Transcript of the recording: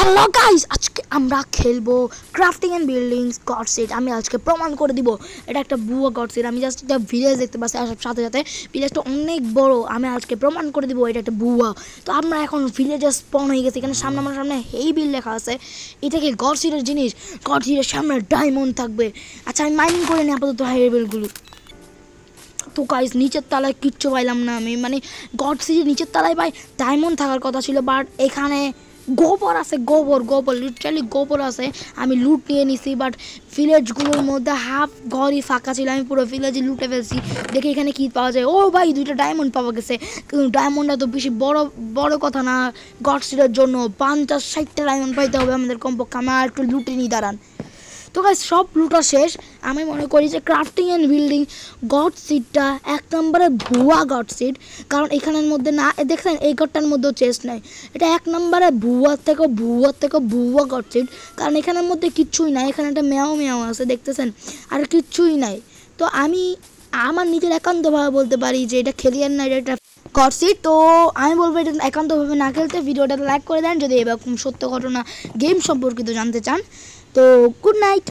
Hello guys, আজকে আমরা খেলবো crafting and buildings god set. আমি আজকে প্রমাণ করে দিব এটা একটা ভুয়া গড সেট। আমি জাস্ট একটা ভিলেজ দেখতে পাচ্ছি, আর সাথে সাথে ভিলেজটা অনেক বড়। আমি আজকে প্রমাণ করে দিব এটা একটা ভুয়া। তো আমরা এখন ভিলেজে স্পন হয়ে গেছি। এখানে সামনে আমার সামনে এই বিল লেখা আছে, এটা কি গড সেটের জিনিস? গড সেটের সামনে ডায়মন্ড থাকবে। আচ্ছা, আমি মাইনিং করে নিই আপাতত হাই লেভেলগুলো। তো গাইস, নিচের তলায় কিচ্ছু পাইলাম না আমি, মানে গড সিটির নিচের তলায় ভাই ডায়মন্ড থাকার কথা ছিল, বাট এখানে গোবর আছে, গোবর লিটারালি গোবর আছে। আমি লুট নিয়ে নিছি, বাট ভিলেজগুলোর মধ্যে হাফ ঘরই ফাঁকা ছিল। আমি পুরো ভিলেজে লুটে ফেলছি। দেখে এখানে কি পাওয়া যায়। ও ভাই, 2টা ডায়মন্ড পাওয়া গেছে। কিন্তু ডায়মন্ডটা তো বেশি বড় কথা না। গড সিটের জন্য 50-60টা ডায়মন্ড পাইতে হবে আমাদের কমপক্ষে। আমি আর একটু লুটে নিই, দাঁড়ান। তো গাইস, সব লুটা শেষ। আমি মনে করি যে ক্রাফটিং অ্যান্ড বিল্ডিং গড সিটটা এক নম্বরে ভুয়া গড সিট। কারণ এখানের মধ্যে না দেখছেন, এই ঘরটার মধ্যেও চেস্ট নাই। এটা এক নম্বরে ভুয়ার থেকে ভুয়া গড সিট। কারণ এখানের মধ্যে কিচ্ছুই নাই। এখানে একটা মেয়াও আছে, দেখতেছেন, আর কিচ্ছুই নাই। তো আমি আমার নিজের একান্তভাবে বলতে পারি যে এটা খেলিয়ার না, এটা একটা গড সিট। তো আমি বলবো এটা একান্তভাবে না খেলতে। ভিডিওটা লাইক করে দেন যদি এরকম সত্য ঘটনা গেম সম্পর্কিত জানতে চান। তো গুড নাইট।